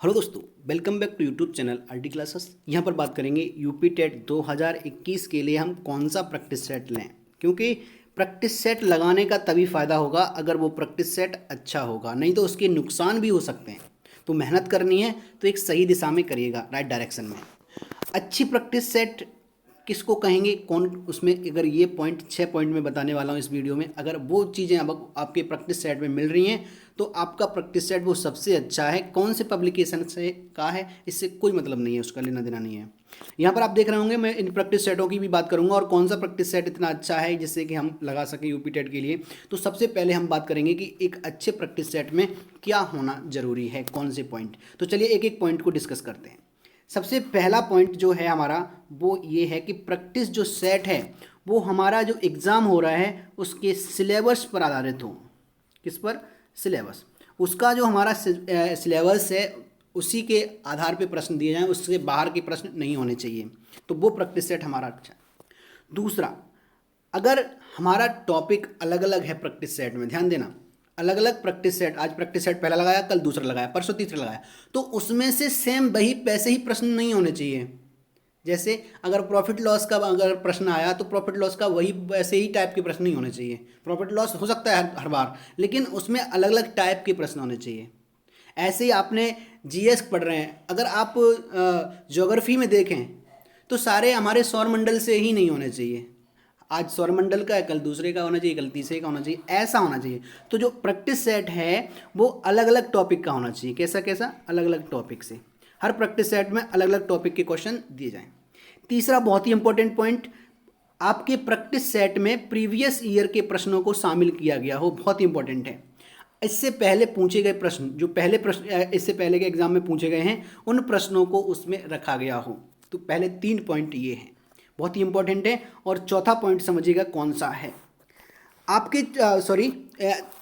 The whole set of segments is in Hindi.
हेलो दोस्तों, welcome back to YouTube channel RT classes. यहाँ पर बात करेंगे यूपी टेट 2021 के लिए हम कौन सा प्रैक्टिस सेट लें, क्योंकि प्रैक्टिस सेट लगाने का तभी फ़ायदा होगा अगर वो प्रैक्टिस सेट अच्छा होगा, नहीं तो उसके नुकसान भी हो सकते हैं। तो मेहनत करनी है तो एक सही दिशा में करिएगा, राइट डायरेक्शन में। अच्छी प्रैक्टिस सेट किसको कहेंगे, कौन उसमें, अगर ये पॉइंट 6 पॉइंट में बताने वाला हूँ इस वीडियो में, अगर वो चीज़ें अब आपके प्रैक्टिस सेट में मिल रही हैं तो आपका प्रैक्टिस सेट वो सबसे अच्छा है। कौन से पब्लिकेशन से का है इससे कोई मतलब नहीं है, उसका लेना देना नहीं है। यहाँ पर आप देख रहे होंगे मैं इन प्रैक्टिस सेटों की भी बात करूंगा और कौन सा प्रैक्टिस सेट इतना अच्छा है जिससे कि हम लगा सकें यूपी टेट के लिए। तो सबसे पहले हम बात करेंगे कि एक अच्छे प्रैक्टिस सेट में क्या होना जरूरी है, कौन से पॉइंट। तो चलिए एक एक पॉइंट को डिस्कस करते हैं। सबसे पहला पॉइंट जो है हमारा वो ये है कि प्रैक्टिस जो सेट है वो हमारा जो एग्ज़ाम हो रहा है उसके सिलेबस पर आधारित हो। किस पर? सिलेबस। उसका जो हमारा सिलेबस है उसी के आधार पे प्रश्न दिए जाएं, उससे बाहर के प्रश्न नहीं होने चाहिए। तो वो प्रैक्टिस सेट हमारा अच्छा है। दूसरा, अगर हमारा टॉपिक अलग अलग है प्रैक्टिस सेट में, ध्यान देना, अलग अलग प्रैक्टिस सेट, आज प्रैक्टिस सेट पहला लगाया, कल दूसरा लगाया, परसों तीसरा लगाया, तो उसमें से सेम वही वैसे ही प्रश्न नहीं होने चाहिए। जैसे अगर प्रॉफिट लॉस का अगर प्रश्न आया तो प्रॉफिट लॉस का वही वैसे ही टाइप के प्रश्न नहीं होने चाहिए। प्रॉफिट लॉस हो सकता है हर बार, लेकिन उसमें अलग अलग टाइप के प्रश्न होने चाहिए। ऐसे ही आपने जीएस पढ़ रहे हैं, अगर आप ज्योग्राफी में देखें तो सारे हमारे सौरमंडल से ही नहीं होने चाहिए। आज सौरमंडल का है, कल दूसरे का होना चाहिए, कल तीसरे का होना चाहिए, ऐसा होना चाहिए। तो जो प्रैक्टिस सेट है वो अलग अलग टॉपिक का होना चाहिए। कैसा कैसा? अलग अलग टॉपिक से। हर प्रैक्टिस सेट में अलग अलग टॉपिक के क्वेश्चन दिए जाएं। तीसरा बहुत ही इंपॉर्टेंट पॉइंट, आपके प्रैक्टिस सेट में प्रीवियस ईयर के प्रश्नों को शामिल किया गया हो, बहुत ही इंपॉर्टेंट है। इससे पहले पूछे गए प्रश्न, जो पहले प्रश्न इससे पहले के एग्जाम में पूछे गए हैं, उन प्रश्नों को उसमें रखा गया हो। तो पहले 3 पॉइंट ये हैं, बहुत ही इंपॉर्टेंट है। और चौथा पॉइंट समझिएगा कौन सा है आपके,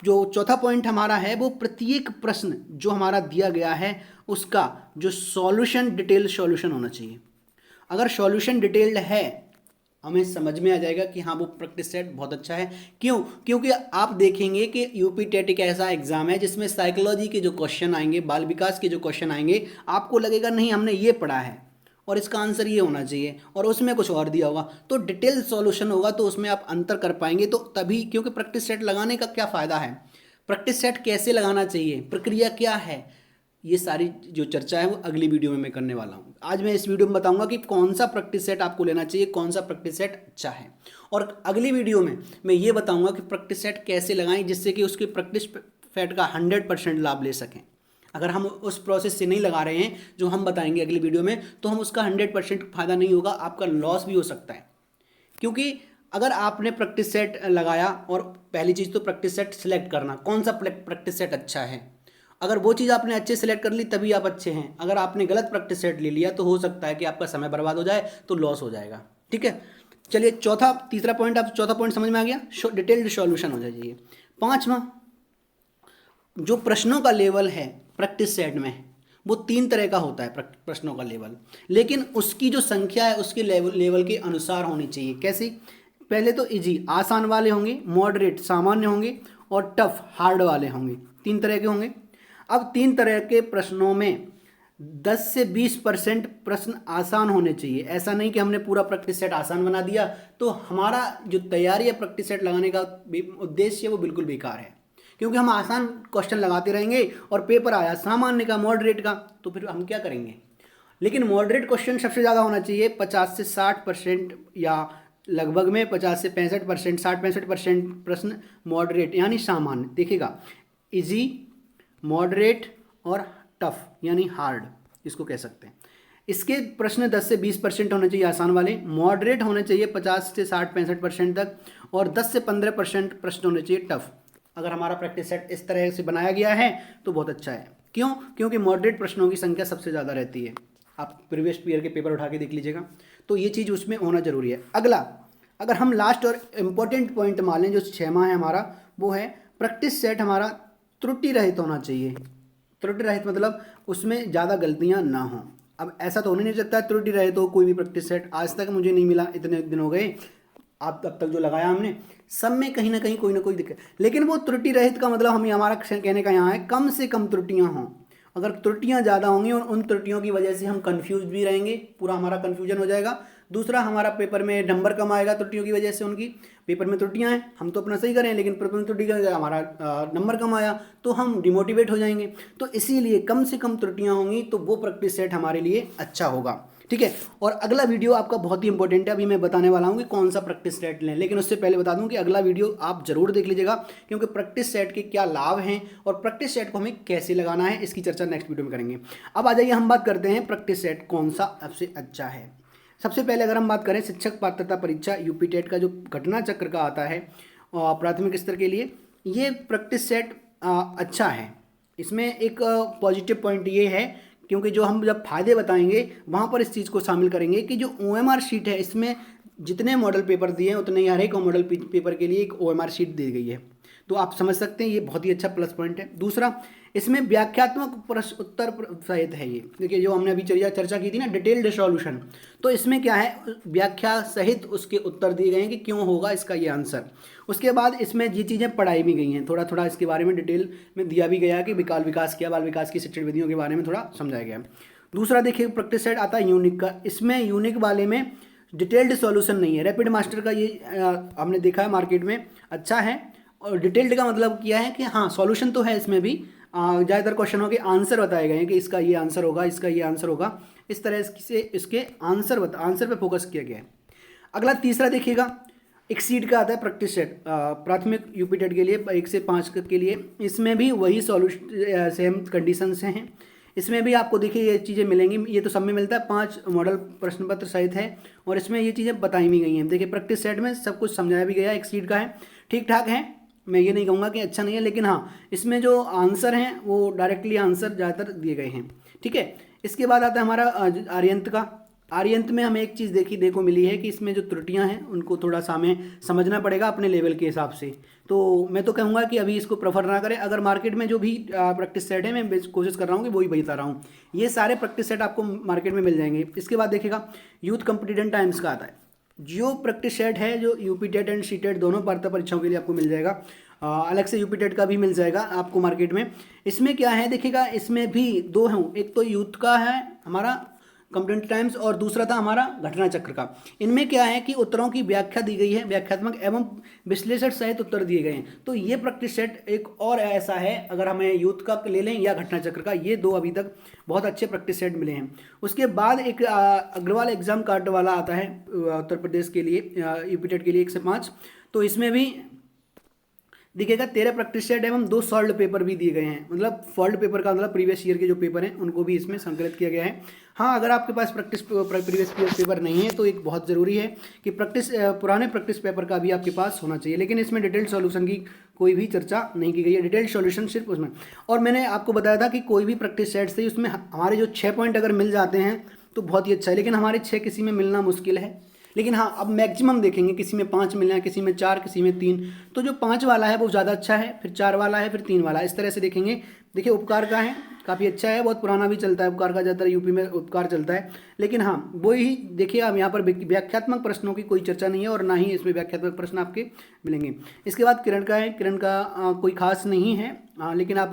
जो चौथा पॉइंट हमारा है वो प्रत्येक प्रश्न जो हमारा दिया गया है उसका जो सॉल्यूशन, डिटेल सॉल्यूशन होना चाहिए। अगर सॉल्यूशन डिटेल्ड है हमें समझ में आ जाएगा कि हाँ वो प्रैक्टिस सेट बहुत अच्छा है। क्यों? क्योंकि आप देखेंगे कि यूपी टेट एक ऐसा एग्जाम है जिसमें साइकोलॉजी के जो क्वेश्चन आएंगे, बाल विकास के जो क्वेश्चन आएंगे, आपको लगेगा नहीं हमने ये पढ़ा है और इसका आंसर ये होना चाहिए, और उसमें कुछ और दिया होगा। तो डिटेल सॉल्यूशन होगा तो उसमें आप अंतर कर पाएंगे। तो तभी, क्योंकि प्रैक्टिस सेट लगाने का क्या फ़ायदा है, प्रैक्टिस सेट कैसे लगाना चाहिए, प्रक्रिया क्या है, ये सारी जो चर्चा है वो अगली वीडियो में मैं करने वाला हूँ। आज मैं इस वीडियो में बताऊंगा कि कौन सा प्रैक्टिस सेट आपको लेना चाहिए, कौन सा प्रैक्टिस सेट अच्छा है। और अगली वीडियो में मैं ये बताऊंगा कि प्रैक्टिस सेट कैसे लगाएं जिससे कि उसके प्रैक्टिस सेट का 100% लाभ ले सकें। अगर हम उस प्रोसेस से नहीं लगा रहे हैं जो हम बताएंगे अगली वीडियो में, तो हम उसका 100% फ़ायदा नहीं होगा, आपका लॉस भी हो सकता है। क्योंकि अगर आपने प्रैक्टिस सेट लगाया, और पहली चीज़ तो प्रैक्टिस सेट सिलेक्ट करना, कौन सा प्रैक्टिस सेट अच्छा है। अगर वो चीज़ आपने अच्छे सेलेक्ट कर ली तभी आप अच्छे हैं। अगर आपने गलत प्रैक्टिस सेट ले लिया तो हो सकता है कि आपका समय बर्बाद हो जाए, तो लॉस हो जाएगा। ठीक है, चलिए तीसरा पॉइंट, आप चौथा पॉइंट समझ में आ गया, डिटेल्ड सॉल्यूशन हो जाइए। पांचवा, जो प्रश्नों का लेवल है प्रैक्टिस सेट में वो 3 तरह का होता है प्रश्नों का लेवल, लेकिन उसकी जो संख्या है उसके लेवल के अनुसार होनी चाहिए। कैसे? पहले तो इजी, आसान वाले होंगे, मॉडरेट सामान्य होंगे, और टफ हार्ड वाले होंगे। 3 तरह के होंगे। अब 3 तरह के प्रश्नों में 10 से 20% प्रश्न आसान होने चाहिए। ऐसा नहीं कि हमने पूरा प्रैक्टिस सेट आसान बना दिया तो हमारा जो तैयारी है प्रैक्टिस सेट लगाने का उद्देश्य वो बिल्कुल बेकार है। क्योंकि हम आसान क्वेश्चन लगाते रहेंगे और पेपर आया सामान्य का, मॉडरेट का, तो फिर हम क्या करेंगे। लेकिन मॉडरेट क्वेश्चन सबसे ज़्यादा होना चाहिए, 50 से 60%, या लगभग में 50 से 65%, 60-65% प्रश्न मॉडरेट यानी सामान्य। देखिएगा, इजी, मॉडरेट और टफ यानी हार्ड, इसको कह सकते हैं। इसके प्रश्न 10 से 20% होने चाहिए आसान वाले, मॉडरेट होने चाहिए 50 से 60-65% तक, और 10 से 15% प्रश्न होने चाहिए टफ। अगर हमारा प्रैक्टिस सेट इस तरह से बनाया गया है तो बहुत अच्छा है। क्यों? क्योंकि मॉडरेट प्रश्नों की संख्या सबसे ज़्यादा रहती है। आप प्रीवियस ईयर के पेपर उठा के देख लीजिएगा, तो ये चीज़ उसमें होना जरूरी है। अगला, अगर हम लास्ट और इम्पोर्टेंट पॉइंट मान लें, जो 6वां है हमारा, वो है प्रैक्टिस सेट हमारा त्रुटि रहित होना चाहिए। त्रुटि रहित मतलब उसमें ज़्यादा गलतियाँ ना हों। अब ऐसा तो होने नहीं सकता त्रुटि रहित हो कोई भी प्रैक्टिस सेट, आज तक मुझे नहीं मिला, इतने दिन हो गए आप अब तक जो लगाया हमने, सब में कहीं ना कहीं कोई ना कोई दिक्कत। लेकिन वो त्रुटि रहित का मतलब हम, हमारा कहने का यहाँ है कम से कम त्रुटियाँ हों। अगर त्रुटियां ज़्यादा होंगी और उन त्रुटियों की वजह से हम कंफ्यूज भी रहेंगे, पूरा हमारा कन्फ्यूजन हो जाएगा। दूसरा, हमारा पेपर में नंबर कम आएगा त्रुटियों की वजह से। उनकी पेपर में त्रुटियां हैं, हम तो अपना सही करें, लेकिन पेपर में त्रुटि का हमारा नंबर कम आया तो हम डिमोटिवेट हो जाएंगे। तो इसीलिए कम से कम त्रुटियां होंगी तो वो प्रैक्टिस सेट हमारे लिए अच्छा होगा, ठीक है। और अगला वीडियो आपका बहुत ही इंपॉर्टेंट है, अभी मैं बताने वाला हूँ कि कौन सा प्रैक्टिस सेट लें, लेकिन उससे पहले बता दूं कि अगला वीडियो आप जरूर देख लीजिएगा, क्योंकि प्रैक्टिस सेट के क्या लाभ हैं और प्रैक्टिस सेट को हमें कैसे लगाना है इसकी चर्चा नेक्स्ट वीडियो में करेंगे। अब आ जाइए, हम बात करते हैं प्रैक्टिस सेट कौन सा सबसे अच्छा है। सबसे पहले अगर हम बात करें शिक्षक पात्रता परीक्षा यूपी टेट का जो घटना चक्र का आता है प्राथमिक स्तर के लिए, ये प्रैक्टिस सेट अच्छा है। इसमें एक पॉजिटिव पॉइंट ये है, क्योंकि जो हम जब फायदे बताएंगे वहाँ पर इस चीज़ को शामिल करेंगे कि जो OMR शीट है, इसमें जितने मॉडल पेपर दिए हैं उतने ही हर एक मॉडल पेपर के लिए एक OMR शीट दी गई है। तो आप समझ सकते हैं ये बहुत ही अच्छा प्लस पॉइंट है। दूसरा, इसमें व्याख्यात्मक प्रश्न उत्तर सहित है। ये देखिए, जो हमने अभी चर्चा की थी ना, डिटेल्ड सॉल्यूशन, तो इसमें क्या है, व्याख्या सहित उसके उत्तर दिए गए हैं कि क्यों होगा इसका ये आंसर। उसके बाद इसमें ये चीज़ें पढ़ाई भी गई हैं, थोड़ा थोड़ा इसके बारे में डिटेल में दिया भी गया कि बाल विकास क्या, बाल विकास की शिक्षण विधियों के बारे में थोड़ा समझाया गया। दूसरा देखिए, प्रैक्टिस सेट आता है यूनिक का। इसमें यूनिक वाले में डिटेल्ड सॉल्यूशन नहीं है। रैपिड मास्टर का ये हमने देखा है मार्केट में अच्छा है, और डिटेल्ड का मतलब किया है कि हाँ सॉल्यूशन तो है इसमें भी, ज़्यादातर क्वेश्चनों के आंसर बताए गए हैं कि इसका ये आंसर होगा, इसका ये आंसर होगा, इस तरह से इसके आंसर पे फोकस किया गया है। अगला तीसरा देखिएगा, एक्सीड का आता है प्रैक्टिस सेट प्राथमिक यूपी टेट के लिए 1 से 5 के लिए। इसमें भी वही सॉल्यूशन सेम कंडीशन से हैं। इसमें भी आपको देखिए ये चीज़ें मिलेंगी, ये तो सब में मिलता है, 5 मॉडल प्रश्न पत्र सहित है और इसमें ये चीज़ें बताई भी गई हैं। देखिए प्रैक्टिस सेट में सब कुछ समझाया भी गया है। एक्सीड का है, ठीक ठाक है, मैं ये नहीं कहूँगा कि अच्छा नहीं है, लेकिन हाँ इसमें जो आंसर हैं वो डायरेक्टली आंसर ज़्यादातर दिए गए हैं, ठीक है। इसके बाद आता है हमारा आर्यंत का। आर्यंत में हमें एक चीज़ देखो मिली है कि इसमें जो त्रुटियां हैं उनको थोड़ा सा हमें समझना पड़ेगा अपने लेवल के हिसाब से। तो मैं तो कहूँगा कि अभी इसको प्रेफर ना करें। अगर मार्केट में जो भी प्रैक्टिस सेट है, मैं कोशिश कर रहा हूँ कि वही बता रहा हूँ, ये सारे प्रैक्टिस सेट आपको मार्केट में मिल जाएंगे। इसके बाद देखिएगा, यूथ कॉम्पिटिटिव टाइम्स का आता है, जो प्रैक्टिस सेट है जो UP TET and C TET दोनों पात्रता परीक्षाओं के लिए आपको मिल जाएगा। अलग से यूपी टेट का भी मिल जाएगा आपको मार्केट में। इसमें क्या है देखिएगा, इसमें भी दो हैं, एक तो यूथ का है हमारा कॉम्पिटिटिव टाइम्स और दूसरा था हमारा घटना चक्र का। इनमें क्या है कि उत्तरों की व्याख्या दी गई है, व्याख्यात्मक एवं विश्लेषण सहित उत्तर दिए गए हैं। तो ये प्रैक्टिस सेट एक और ऐसा है, अगर हमें यूथ का ले लें या घटना चक्र का, ये दो अभी तक बहुत अच्छे प्रैक्टिस सेट मिले हैं। उसके बाद एक अग्रवाल एग्जाम कार्ड वाला आता है उत्तर प्रदेश के लिए, यूपी टेट के लिए 1 से 5। तो इसमें भी दिखेगा 13 प्रैक्टिस सेट एवं 2 सॉल्व पेपर भी दिए गए हैं। मतलब सॉल्व पेपर का मतलब प्रीवियस ईयर के जो पेपर हैं उनको भी इसमें संकलित किया गया है। हाँ, अगर आपके पास प्रीवियस पेपर नहीं है तो एक बहुत ज़रूरी है कि पुराने प्रैक्टिस पेपर का भी आपके पास होना चाहिए, लेकिन इसमें डिटेल्ड सॉल्यूशन की कोई भी चर्चा नहीं की गई है। डिटेल्ड सॉल्यूशन सिर्फ उसमें, और मैंने आपको बताया था कि कोई भी प्रैक्टिस सेट से उसमें हमारे जो 6 पॉइंट अगर मिल जाते हैं तो बहुत ही अच्छा है, लेकिन हमारे 6 किसी में मिलना मुश्किल है। लेकिन हाँ, अब मैक्सिमम देखेंगे, किसी में 5 मिलना है, किसी में 4, किसी में 3। तो जो 5 वाला है वो ज़्यादा अच्छा है, फिर 4 वाला है, फिर 3 वाला है, इस तरह से देखेंगे। देखिए उपकार का है, काफ़ी अच्छा है, बहुत पुराना भी चलता है उपकार का, ज़्यादातर यूपी में उपकार चलता है। लेकिन हाँ वही देखिए, अब यहाँ पर व्याख्यात्मक प्रश्नों की कोई चर्चा नहीं है और ना ही इसमें व्याख्यात्मक प्रश्न आपके मिलेंगे। इसके बाद किरण का है, किरण का कोई खास नहीं है, लेकिन आप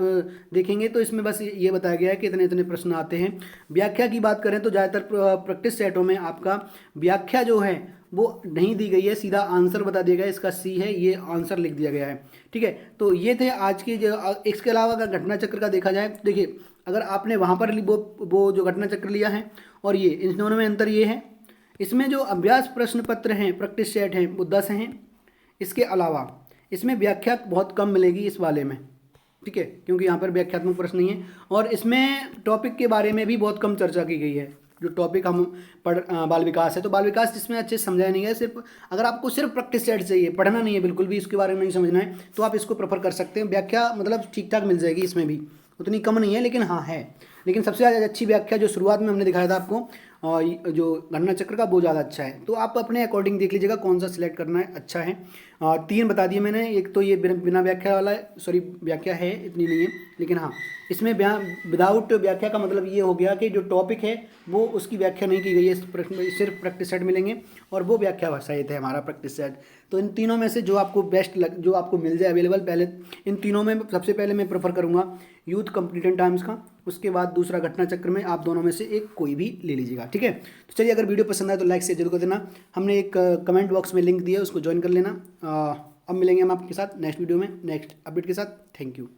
देखेंगे तो इसमें बस ये बताया गया है कि इतने इतने प्रश्न आते हैं। व्याख्या की बात करें तो ज़्यादातर प्रैक्टिस सेटों में आपका व्याख्या जो है वो नहीं दी गई है, सीधा आंसर बता दिया गया है, इसका सी है, ये आंसर लिख दिया गया है, ठीक है। तो ये थे आज के जो। इसके अलावा अगर घटना चक्र का देखा जाए, देखिए अगर आपने वहाँ पर वो जो घटना चक्र लिया है और ये, इन दोनों में अंतर ये है, इसमें जो अभ्यास प्रश्न पत्र हैं प्रैक्टिस सेट हैं वो 10 हैं। इसके अलावा इसमें व्याख्या बहुत कम मिलेगी इस वाले में, ठीक है, क्योंकि यहाँ पर व्याख्यात्मक प्रश्न नहीं है। और इसमें टॉपिक के बारे में भी बहुत कम चर्चा की गई है। जो टॉपिक हम बाल विकास है, तो बाल विकास जिसमें अच्छे से समझाया नहीं है। सिर्फ अगर आपको सिर्फ प्रैक्टिस सेट चाहिए, पढ़ना नहीं है बिल्कुल भी, इसके बारे में नहीं समझना है, तो आप इसको प्रेफर कर सकते हैं। व्याख्या मतलब ठीक ठाक मिल जाएगी, इसमें भी उतनी कम नहीं है, लेकिन हाँ है। लेकिन सबसे ज़्यादा अच्छी व्याख्या जो शुरुआत में हमने दिखाया था आपको, और जो घटना चक्र का, वो ज़्यादा अच्छा है। तो आप अपने अकॉर्डिंग देख लीजिएगा कौन सा सिलेक्ट करना है अच्छा है। 3 बता दिए मैंने, एक तो ये बिना व्याख्या वाला है, सॉरी व्याख्या है इतनी नहीं है, लेकिन हाँ इसमें विदाउट व्याख्या का मतलब ये हो गया कि जो टॉपिक है वो उसकी व्याख्या नहीं की गई है, सिर्फ प्रैक्टिस सेट मिलेंगे और वो व्याख्या सहित है हमारा प्रैक्टिस सेट। तो इन तीनों में से जो आपको बेस्ट जो आपको मिल जाए अवेलेबल, पहले इन तीनों में सबसे पहले मैं प्रेफर करूँगा यूथ कॉम्पिटिटिव टाइम्स का, उसके बाद दूसरा घटना चक्र में आप दोनों में से एक कोई भी ले लीजिएगा, ठीक है। तो चलिए, अगर वीडियो पसंद आए तो लाइक शेयर जरूर कर देना। हमने एक कमेंट बॉक्स में लिंक दिया है, उसको ज्वाइन कर लेना। अब मिलेंगे हम आपके साथ नेक्स्ट वीडियो में नेक्स्ट अपडेट के साथ। Thank you.